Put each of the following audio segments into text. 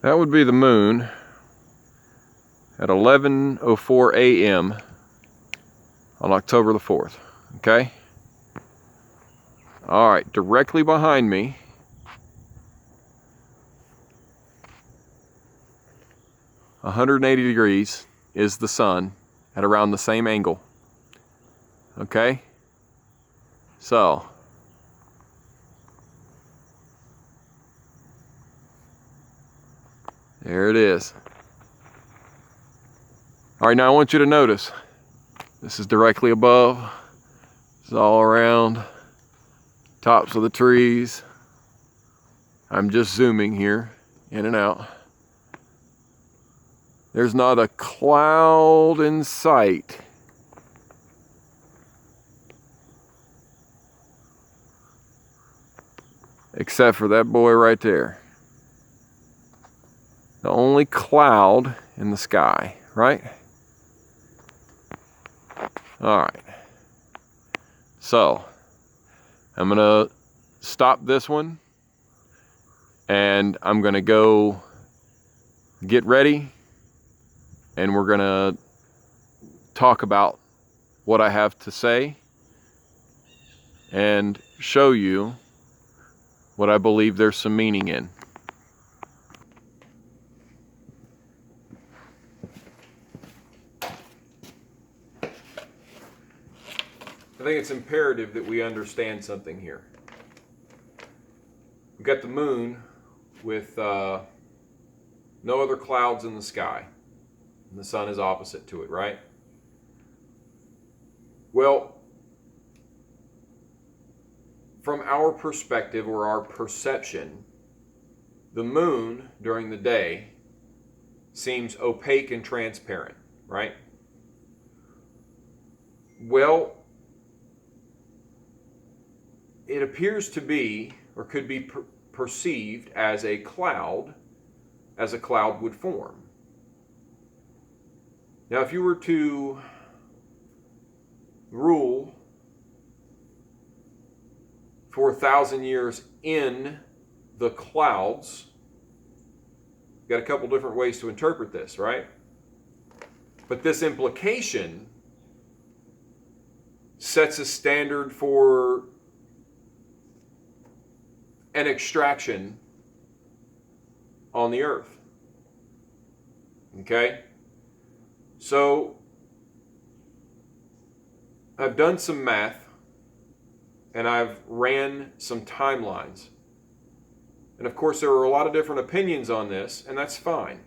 That would be the moon at 11:04 a.m. on October the 4th, okay? All right, directly behind me, (180 degrees) is the sun at around the same angle, okay? So, there it is. All right, now I want you to notice, this is directly above, this is all around, tops of the trees. I'm just zooming here, in and out. There's not a cloud in sight. Except for that boy right there. The only cloud in the sky, right? All right. So, I'm gonna stop this one and I'm gonna go get ready and we're gonna talk about what I have to say and show you what I believe there's some meaning in. I think it's imperative that we understand something here. We've got the moon with no other clouds in the sky. And the sun is opposite to it, right? Well, from our perspective or our perception, the moon during the day seems opaque and transparent, right? Well, it appears to be, or could be perceived as a cloud would form. Now, if you were to rule for 1,000 years in the clouds, you've got a couple different ways to interpret this, right? But this implication sets a standard for an extraction on the earth. Okay? So, I've done some math and I've ran some timelines. And of course, there are a lot of different opinions on this, and that's fine.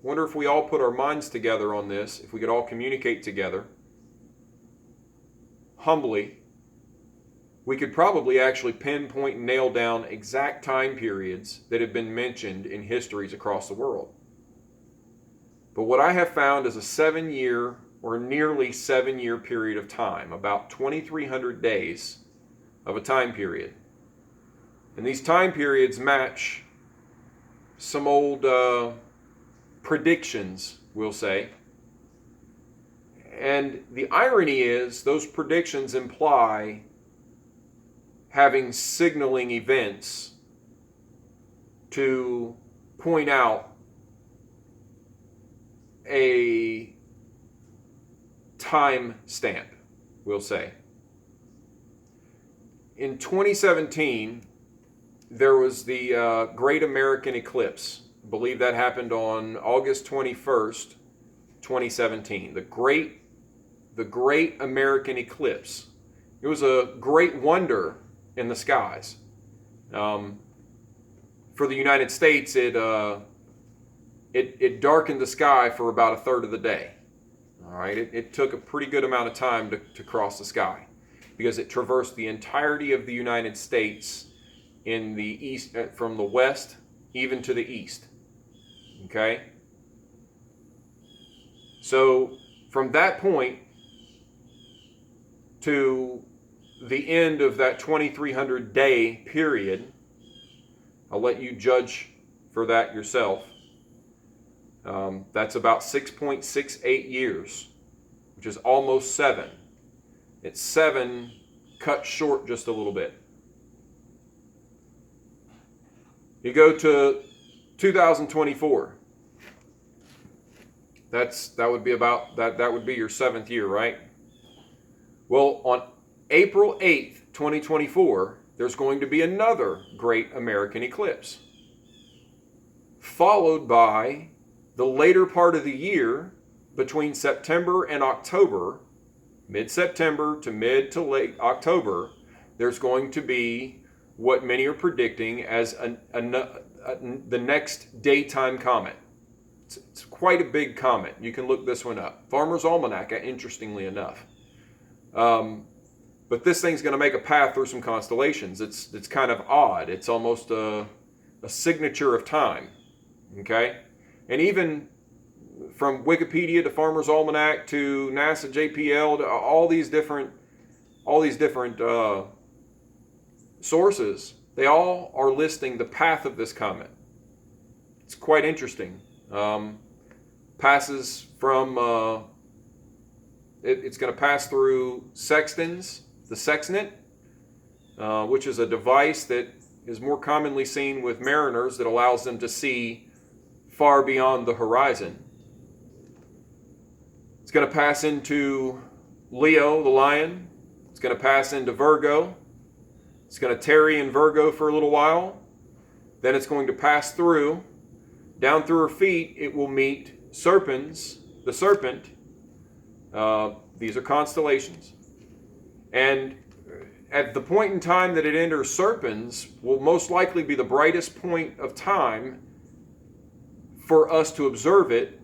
Wonder if we all put our minds together on this, if we could all communicate together humbly, we could probably actually pinpoint and nail down exact time periods that have been mentioned in histories across the world. But what I have found is a 7-year or nearly 7-year period of time, about 2,300 days of a time period. And these time periods match some old predictions, we'll say. And the irony is, those predictions imply having signaling events to point out a time stamp, we'll say. In 2017, there was the Great American Eclipse. I believe that happened on August 21st, 2017. The Great American Eclipse. It was a great wonder in the skies. For the United States, it darkened the sky for about a third of the day. All right, it took a pretty good amount of time to cross the sky because it traversed the entirety of the United States in the east, from the west even to the east. Okay? So from that point to the end of that 2,300 day period, I'll let you judge for that yourself. That's about 6.68 years, which is almost 7. It's 7 cut short just a little bit. You go to 2024. That would be about that would be your 7th year, right? Well, on April 8th, 2024, there's going to be another great American eclipse, followed by the later part of the year between September and October, mid-September to mid to late October, there's going to be what many are predicting as the next daytime comet. It's quite a big comet. You can look this one up. Farmer's Almanac, interestingly enough. But this thing's going to make a path through some constellations. It's kind of odd. It's almost a signature of time. Okay? And even from Wikipedia to Farmer's Almanac to NASA JPL to all these different sources, they all are listing the path of this comet. It's quite interesting. Passes from it's going to pass through sextants, the sextant, which is a device that is more commonly seen with mariners that allows them to see far beyond the horizon. It's going to pass into Leo, the lion. It's going to pass into Virgo. It's going to tarry in Virgo for a little while. Then it's going to pass through. Down through her feet, it will meet Serpens, the serpent. These are constellations. And at the point in time that it enters Serpens will most likely be the brightest point of time for us to observe it.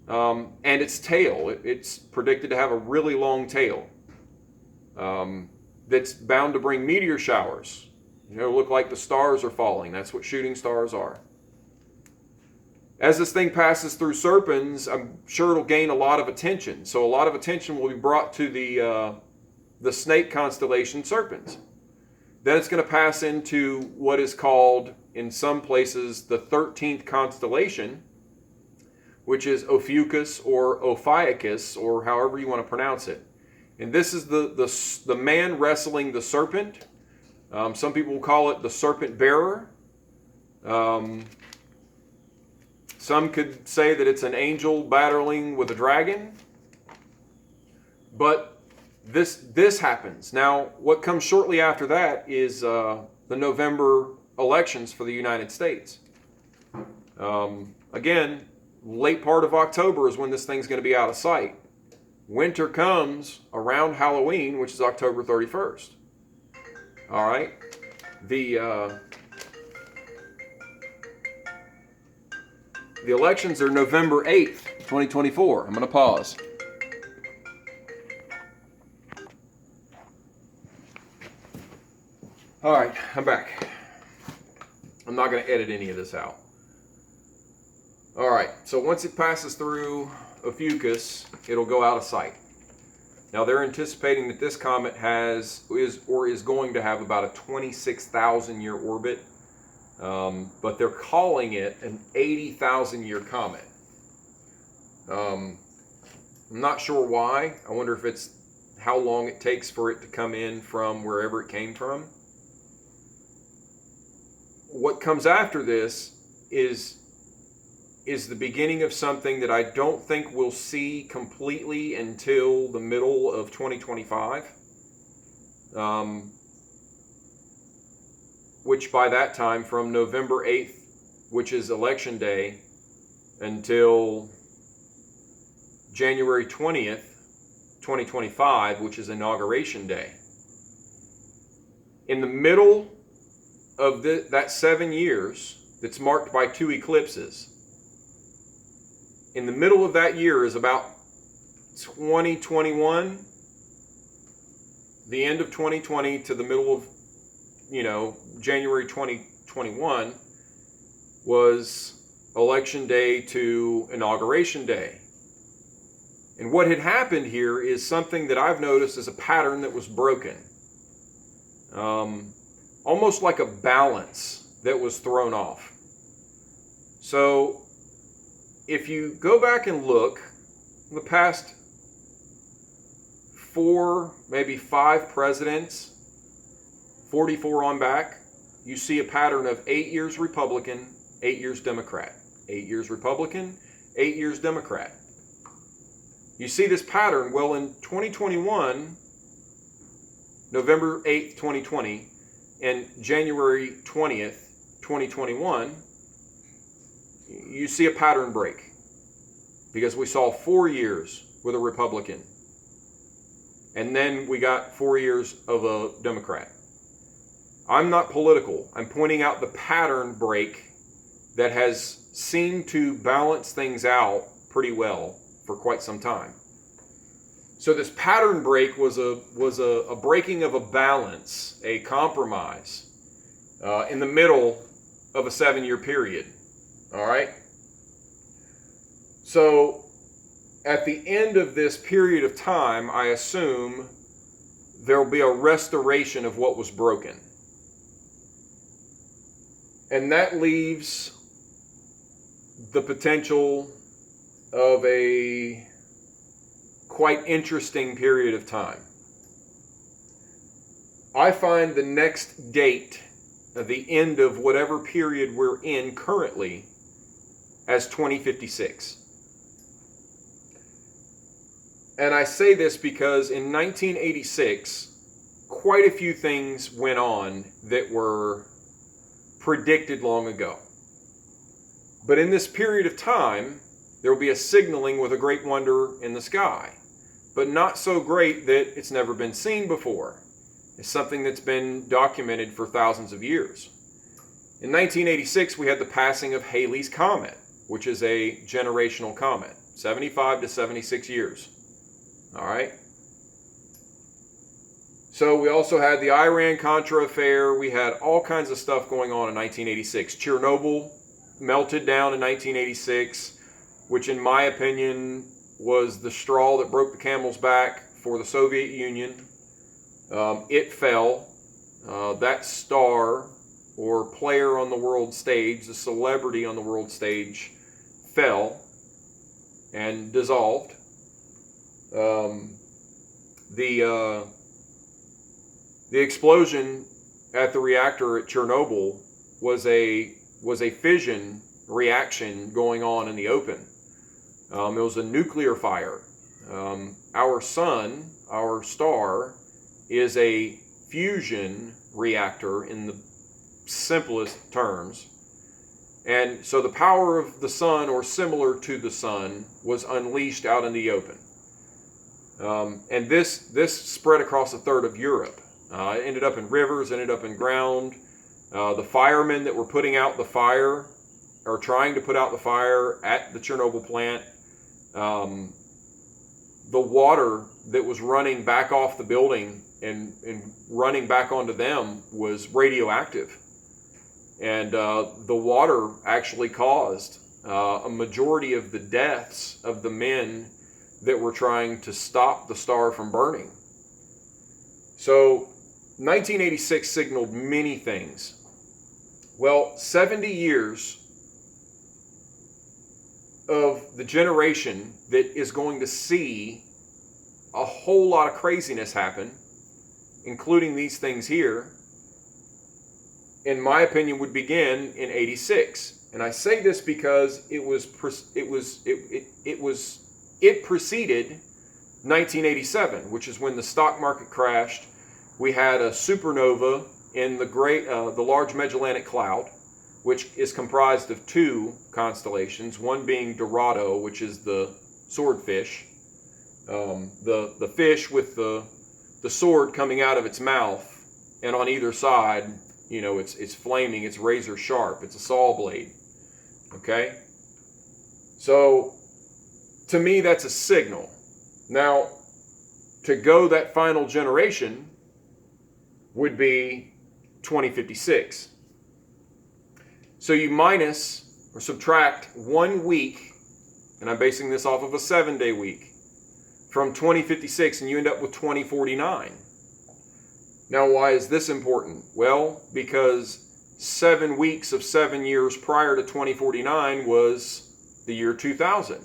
And its tail, it's predicted to have a really long tail that's bound to bring meteor showers. It'll look like the stars are falling. That's what shooting stars are. As this thing passes through Serpens, I'm sure it'll gain a lot of attention. So a lot of attention will be brought to the snake constellation Serpens. Then it's going to pass into what is called, in some places, the 13th constellation, which is Ophiuchus or Ophiuchus, or however you want to pronounce it. And this is the man wrestling the serpent. Some people will call it the serpent bearer. Some could say that it's an angel battling with a dragon. But this happens. Now, what comes shortly after that is the November elections for the United States. Again, late part of October is when this thing's going to be out of sight. Winter comes around Halloween, which is October 31st. All right. The elections are November 8th, 2024. I'm going to pause. All right, I'm back. I'm not going to edit any of this out. All right, so once it passes through Ophiuchus, it'll go out of sight. Now they're anticipating that this comet is going to have about a 26,000 year orbit, but they're calling it an 80,000 year comet. I'm not sure why. I wonder if it's how long it takes for it to come in from wherever it came from. What comes after this is the beginning of something that I don't think we'll see completely until the middle of 2025. Which by that time, from November 8th, which is election day, until January 20th, 2025, which is inauguration day. In the middle of that 7 years, that's marked by 2 eclipses, in the middle of that year is about 2021, the end of 2020 to the middle of, January 2021 was election day to inauguration day. And what had happened here is something that I've noticed as a pattern that was broken. Almost like a balance that was thrown off. So if you go back and look, the past 4, maybe 5 presidents, 44 on back, you see a pattern of 8 years Republican, 8 years Democrat. 8 years Republican, 8 years Democrat. You see this pattern. Well, in 2021, November 8th, 2020, and January 20th, 2021, you see a pattern break because we saw 4 years with a Republican, and then we got 4 years of a Democrat. I'm not political. I'm pointing out the pattern break that has seemed to balance things out pretty well for quite some time. So this pattern break was a breaking of a balance, a compromise in the middle of a 7-year period. All right? So at the end of this period of time, I assume there will be a restoration of what was broken. And that leaves the potential of a quite interesting period of time. I find the next date of the end of whatever period we're in currently as 2056. And I say this because in 1986, quite a few things went on that were predicted long ago. But in this period of time, there will be a signaling with a great wonder in the sky, but not so great that it's never been seen before. It's something that's been documented for thousands of years. In 1986, we had the passing of Halley's Comet, which is a generational comet, 75 to 76 years. All right? So we also had the Iran-Contra affair. We had all kinds of stuff going on in 1986. Chernobyl melted down in 1986, which in my opinion was the straw that broke the camel's back for the Soviet Union. It fell. That star or player on the world stage, the celebrity on the world stage, fell and dissolved. The explosion at the reactor at Chernobyl was a fission reaction going on in the open. It was a nuclear fire. Our sun, our star, is a fusion reactor in the simplest terms. And so the power of the sun, or similar to the sun, was unleashed out in the open. And this spread across a third of Europe. It ended up in rivers, ended up in ground. The firemen that were putting out the fire, or trying to put out the fire at the Chernobyl plant, the water that was running back off the building and running back onto them was radioactive. And the water actually caused a majority of the deaths of the men that were trying to stop the star from burning. So 1986 signaled many things. Well, 70 years of the generation that is going to see a whole lot of craziness happen, including these things here, in my opinion, would begin in 86. And I say this because it preceded 1987, which is when the stock market crashed. We had a supernova in the Large Magellanic Cloud, which is comprised of two constellations, one being Dorado, which is the swordfish, the fish with the sword coming out of its mouth, and on either side, you know, it's flaming, it's razor sharp, it's a saw blade. Okay? So, to me, that's a signal. Now, to go that final generation would be 2056. So you minus or subtract 1 week, and I'm basing this off of a 7-day week, from 2056, and you end up with 2049. Now, why is this important? Well, because 7 weeks of 7 years prior to 2049 was the year 2000,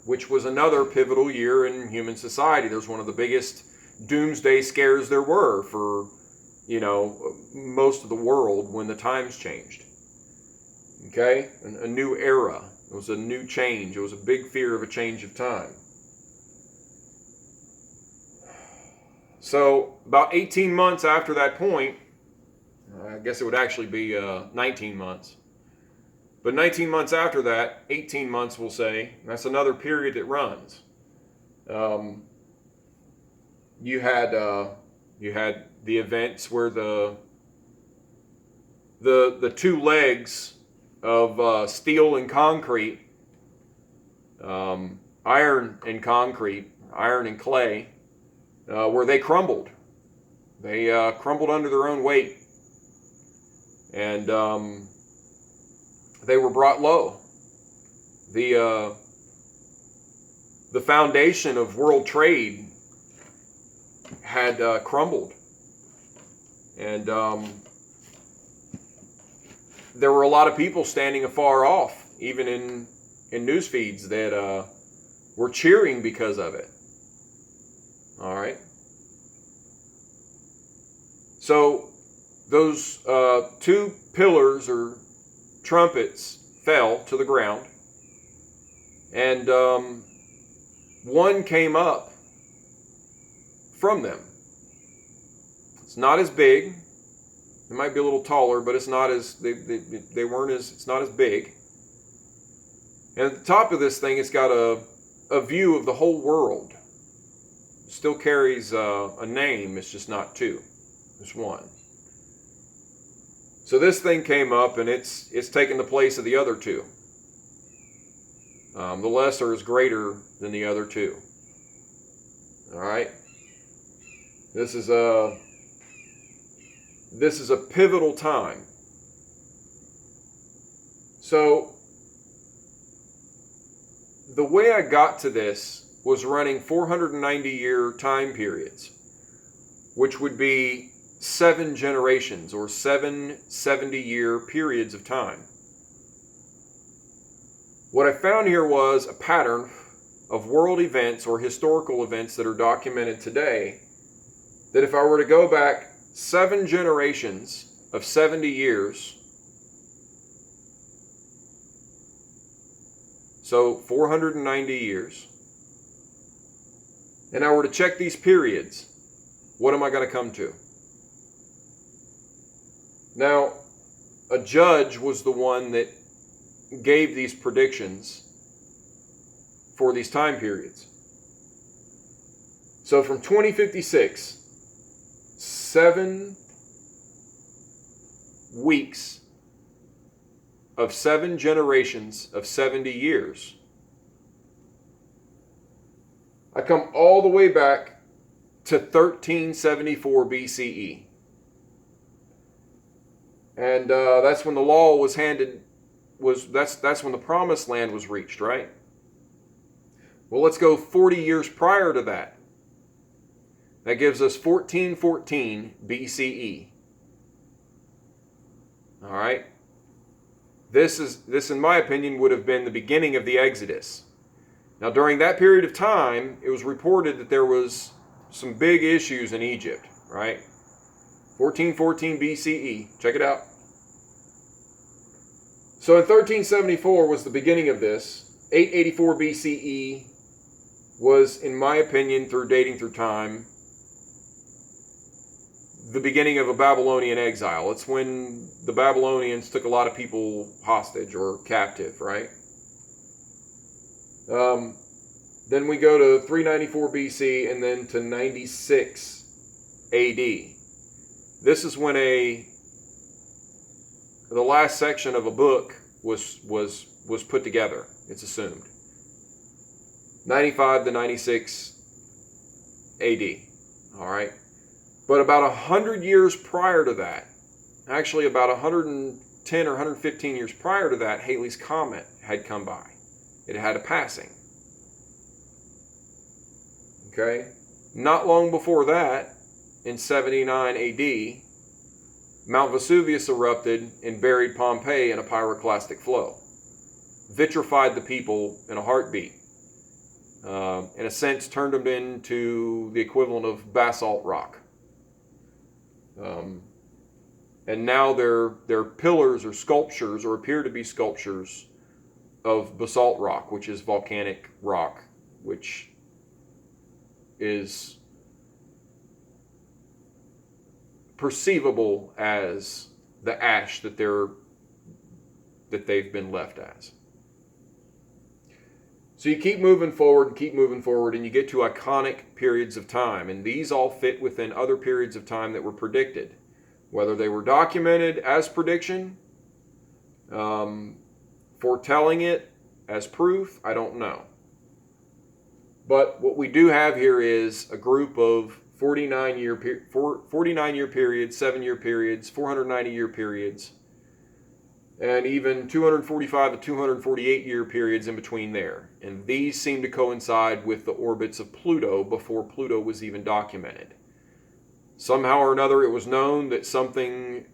which was another pivotal year in human society. There's one of the biggest doomsday scares there were for most of the world when the times changed. Okay? A new era. It was a new change. It was a big fear of a change of time. So about 18 months after that point, I guess it would actually be 19 months. But 19 months after that, 18 months we'll say, that's another period that runs. You had the events where the two legs of steel and concrete, iron and concrete, iron and clay, where they crumbled. They crumbled under their own weight, and they were brought low. The foundation of world trade had crumbled, and there were a lot of people standing afar off, even in news feeds, that were cheering because of it. All right. So those two pillars or trumpets fell to the ground, and one came up from them. It's not as big. It might be a little taller, but it's not as they weren't as it's not as big. And at the top of this thing, it's got a view of the whole world. It still carries a name. It's just not two. It's one. So this thing came up, and it's taken the place of the other two. The lesser is greater than the other two. All right. This is a pivotal time. So the way I got to this was running 490-year time periods, which would be 7 generations or 7 70-year periods of time. What I found here was a pattern of world events or historical events that are documented today, that if I were to go back 7 generations of 70 years, so 490 years, and I were to check these periods, what am I going to come to? Now, a judge was the one that gave these predictions for these time periods. So from 2056, 7 weeks of 7 generations of 70 years. I come all the way back to 1374 BCE. And that's when the law was handed, that's when the promised land was reached, right? Well, let's go 40 years prior to that. That gives us 1414 BCE. All right? This, in my opinion, would have been the beginning of the Exodus. Now, during that period of time, it was reported that there was some big issues in Egypt, right? 1414 BCE. Check it out. So in 1374 was the beginning of this. 884 BCE was, in my opinion, dating through time, the beginning of a Babylonian exile. It's when the Babylonians took a lot of people hostage or captive, right? Then we go to 394 BC and then to 96 AD. This is when the last section of a book was put together, it's assumed. 95 to 96 AD. All right. But about 100 years prior to that, actually about 110 or 115 years prior to that, Halley's Comet had come by. It had a passing. Okay? Not long before that, in 79 AD, Mount Vesuvius erupted and buried Pompeii in a pyroclastic flow. Vitrified the people in a heartbeat. In a sense, turned them into the equivalent of basalt rock. And now they're pillars or sculptures, or appear to be sculptures, of basalt rock, which is volcanic rock, which is perceivable as the ash that they've been left as. So you keep moving forward, and you get to iconic periods of time, and these all fit within other periods of time that were predicted. Whether they were documented as prediction, foretelling it as proof, I don't know. But what we do have here is a group of 49-year periods, 7-year periods, 490-year periods, and even 245 to 248-year periods in between there. And these seem to coincide with the orbits of Pluto before Pluto was even documented. Somehow or another, it was known that something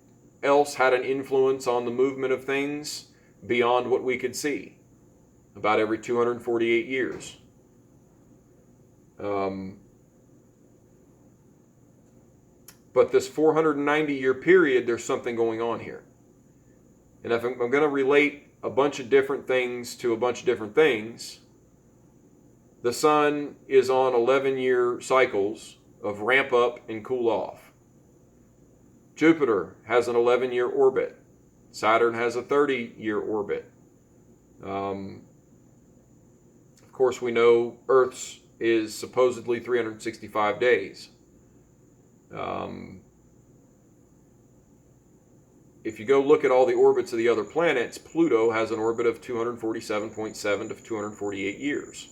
else had an influence on the movement of things beyond what we could see, about every 248 years. But this 490-year period, there's something going on here. And if I'm going to relate a bunch of different things to a bunch of different things, the sun is on 11-year cycles of ramp up and cool off. Jupiter has an 11-year orbit. Saturn has a 30-year orbit. Of course, we know Earth's is supposedly 365 days. If you go look at all the orbits of the other planets, Pluto has an orbit of 247.7 to 248 years.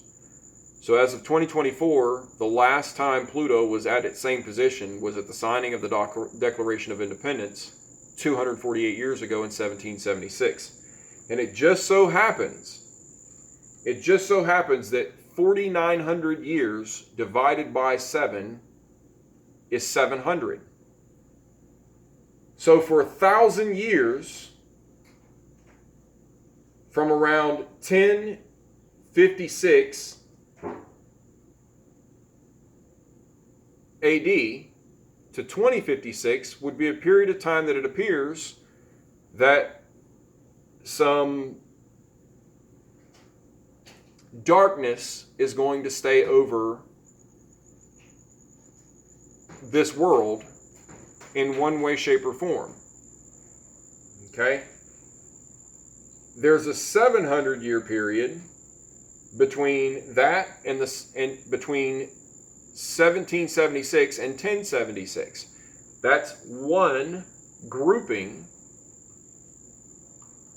So as of 2024, the last time Pluto was at its same position was at the signing of the Declaration of Independence 248 years ago in 1776. And it just so happens that 4,900 years divided by 7 is 700. So for 1,000 years, from around 1056 AD to 2056 would be a period of time that it appears that some darkness is going to stay over this world in one way, shape, or form. Okay? There's a 700-year period between that and between 1776 and 1076. That's one grouping,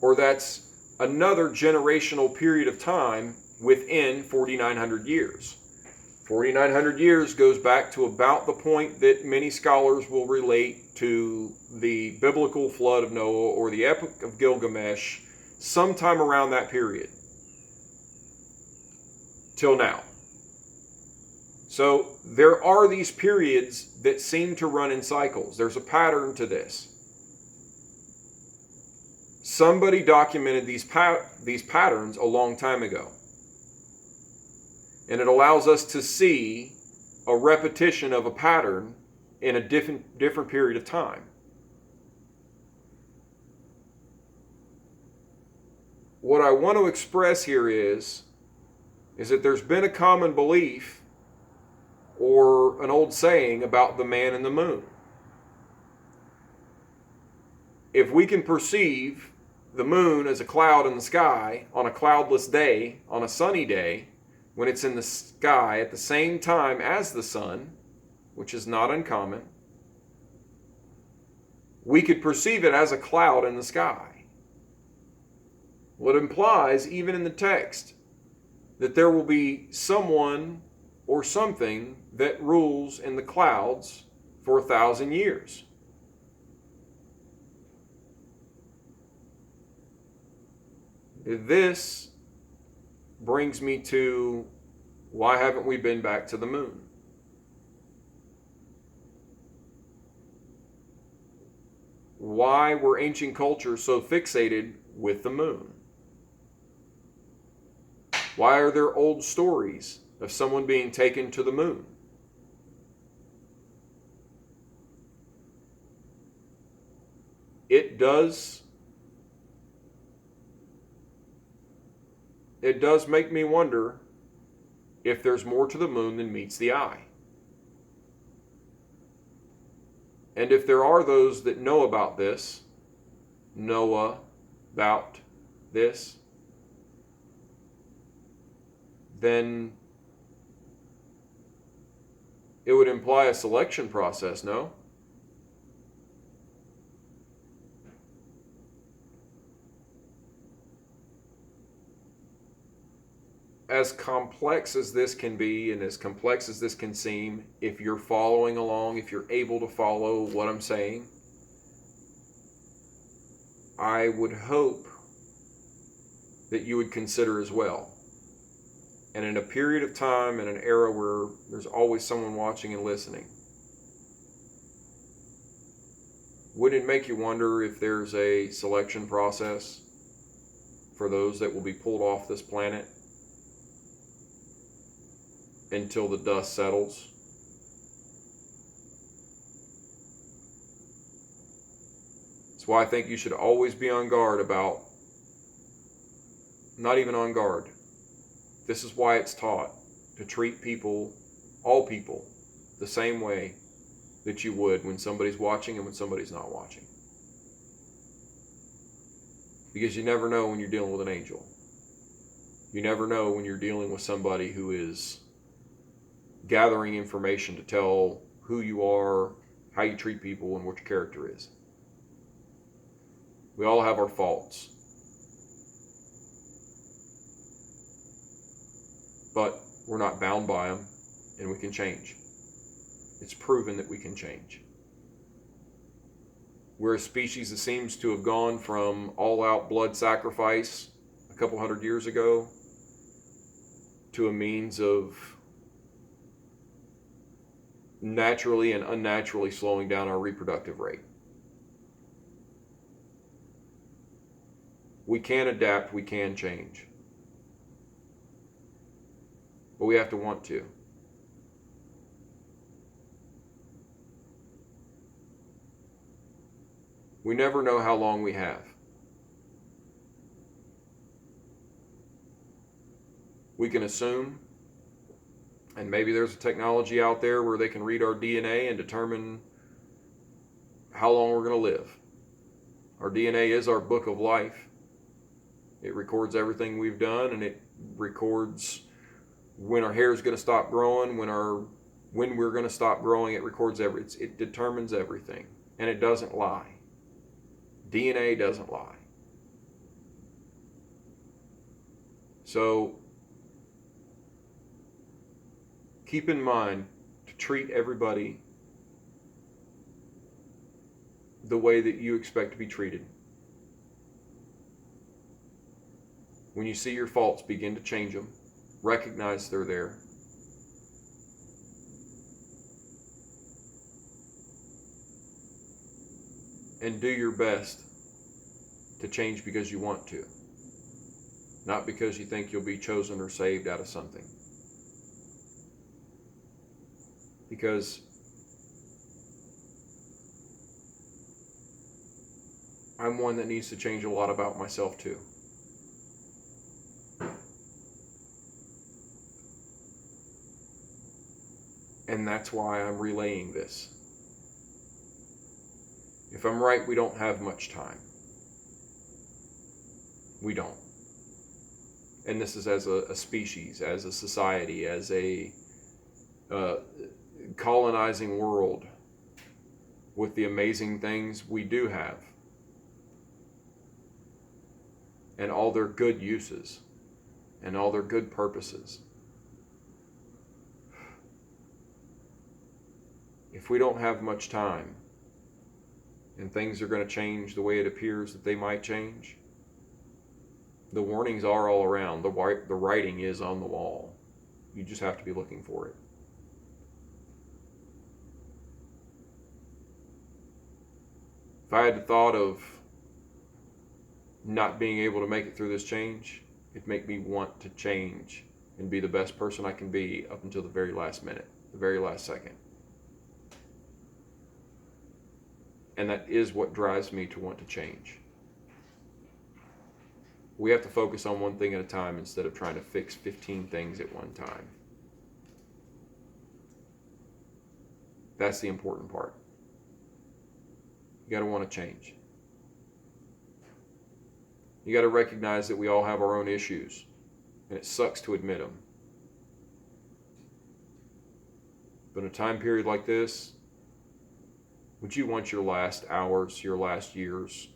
or that's another generational period of time within 4,900 years. 4,900 years goes back to about the point that many scholars will relate to the biblical flood of Noah or the Epic of Gilgamesh, sometime around that period, till now. So there are these periods that seem to run in cycles. There's a pattern to this. Somebody documented these patterns a long time ago. And it allows us to see a repetition of a pattern in a different period of time. What I want to express here is that there's been a common belief or an old saying about the man and the moon. If we can perceive the moon as a cloud in the sky on a cloudless day, on a sunny day, when it's in the sky at the same time as the sun, which is not uncommon, we could perceive it as a cloud in the sky. Well, it implies, even in the text, that there will be someone or something that rules in the clouds for 1,000 years. This brings me to, why haven't we been back to the moon? Why were ancient cultures so fixated with the moon? Why are there old stories of someone being taken to the moon? it does make me wonder if there's more to the moon than meets the eye. And if there are those that know about this, then it would imply a selection process, no? As complex as this can be and as complex as this can seem, if you're following along, if you're able to follow what I'm saying, I would hope that you would consider as well. And in a period of time, in an era where there's always someone watching and listening, would it make you wonder if there's a selection process for those that will be pulled off this planet until the dust settles? That's why I think you should always be on guard about, not even on guard. This is why it's taught to treat people, all people, the same way that you would when somebody's watching and when somebody's not watching. Because you never know when you're dealing with an angel. You never know when you're dealing with somebody who is gathering information to tell who you are, how you treat people, and what your character is. We all have our faults. But we're not bound by them, and we can change. It's proven that we can change. We're a species that seems to have gone from all-out blood sacrifice a couple hundred years ago to a means of naturally and unnaturally slowing down our reproductive rate. We can adapt, we can change. But we have to want to. We never know how long we have. We can assume, and maybe there's a technology out there where they can read our DNA and determine how long we're going to live. Our DNA is our book of life. It records everything we've done, and it records when our hair is going to stop growing, when we're going to stop growing. It records it determines everything, and it doesn't lie. DNA doesn't lie. So keep in mind to treat everybody the way that you expect to be treated. When you see your faults, begin to change them. Recognize they're there. And do your best to change because you want to, not because you think you'll be chosen or saved out of something. Because I'm one that needs to change a lot about myself too. And that's why I'm relaying this. If I'm right, we don't have much time. We don't. And this is as a species, as a society, as a colonizing world with the amazing things we do have and all their good uses and all their good purposes. If we don't have much time and things are going to change the way it appears that they might change, the warnings are all around. The writing is on the wall. You just have to be looking for it. If I had the thought of not being able to make it through this change, it'd make me want to change and be the best person I can be up until the very last minute, the very last second. And that is what drives me to want to change. We have to focus on one thing at a time instead of trying to fix 15 things at one time. That's the important part. You got to want to change. You got to recognize that we all have our own issues, and it sucks to admit them. But in a time period like this, would you want your last hours, your last years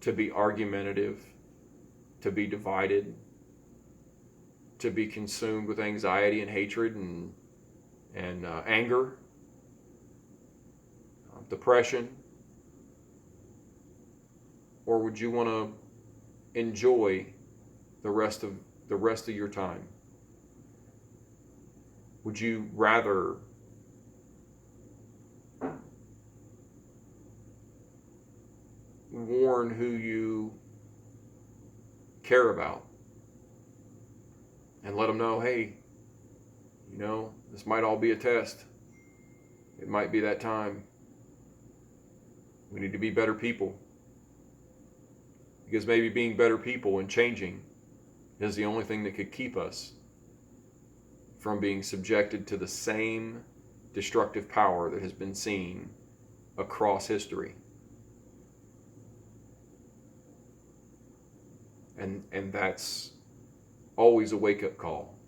to be argumentative, to be divided, to be consumed with anxiety and hatred and anger, depression? Or would you want to enjoy the rest of your time? Would you rather warn who you care about and let them know, hey, this might all be a test. It might be that time. We need to be better people. Because maybe being better people and changing is the only thing that could keep us from being subjected to the same destructive power that has been seen across history. And that's always a wake-up call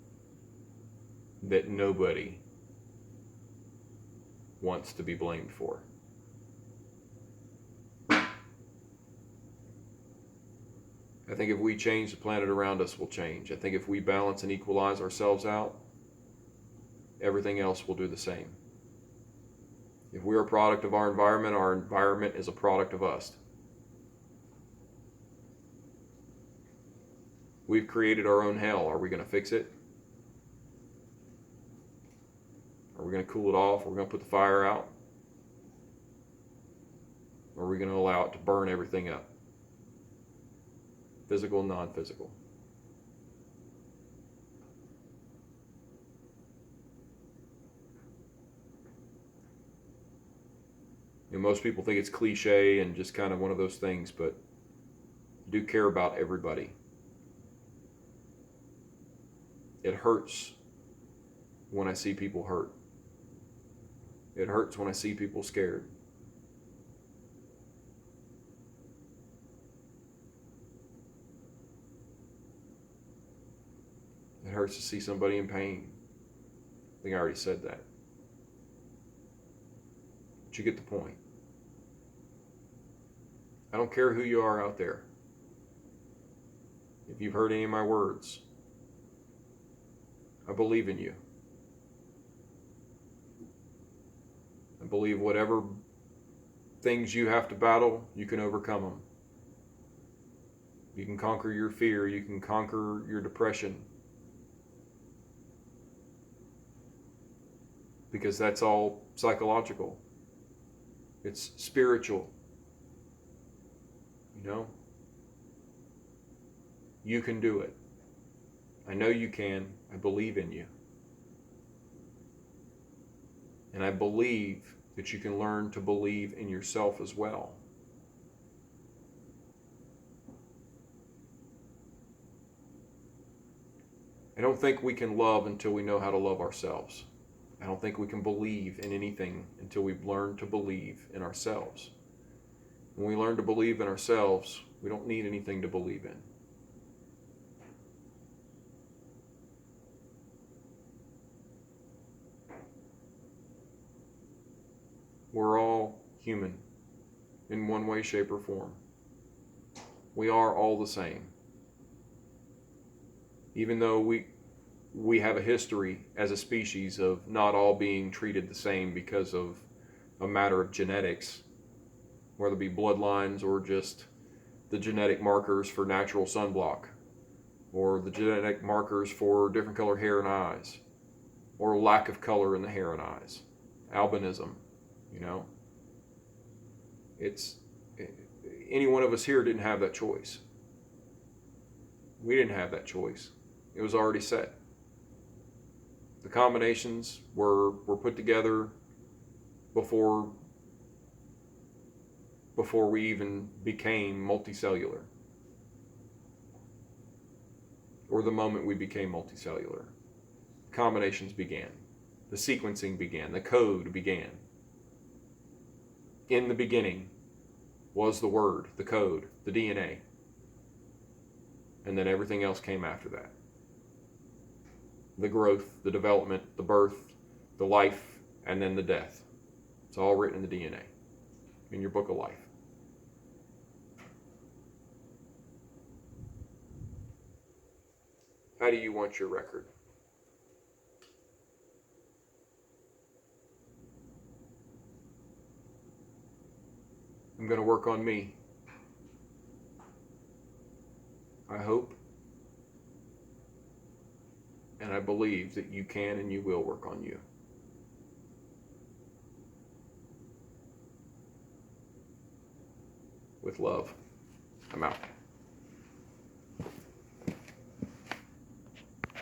that nobody wants to be blamed for. I think if we change, the planet around us will change. I think if we balance and equalize ourselves out, everything else will do the same. If we're a product of our environment is a product of us. We've created our own hell. Are we going to fix it? Are we going to cool it off? Are we going to put the fire out? Or are we going to allow it to burn everything up? Physical and non-physical. Most people think it's cliche and just kind of one of those things, but I do care about everybody. It hurts when I see people hurt. It hurts when I see people scared. It hurts to see somebody in pain. I think I already said that. But you get the point. I don't care who you are out there. If you've heard any of my words, I believe in you. I believe whatever things you have to battle, you can overcome them. You can conquer your fear. You can conquer your depression. Because that's all psychological. It's spiritual. You can do it. I know you can. I believe in you. And I believe that you can learn to believe in yourself as well. I don't think we can love until we know how to love ourselves. I don't think we can believe in anything until we've learned to believe in ourselves. When we learn to believe in ourselves, we don't need anything to believe in. We're all human in one way, shape, or form. We are all the same. Even though we have a history as a species of not all being treated the same because of a matter of genetics, whether it be bloodlines or just the genetic markers for natural sunblock, or the genetic markers for different color hair and eyes, or lack of color in the hair and eyes, albinism. It's any one of us here didn't have that choice. We didn't have that choice. It was already set. The combinations were put together before we even became multicellular, or the moment we became multicellular. Combinations began. The sequencing began. The code began. In the beginning was the Word, the code, the DNA. And then everything else came after that. The growth, the development, the birth, the life, and then the death. It's all written in the DNA, in your book of life. How do you want your record? I'm going to work on me. I hope and I believe that you can and you will work on you. With love, I'm out.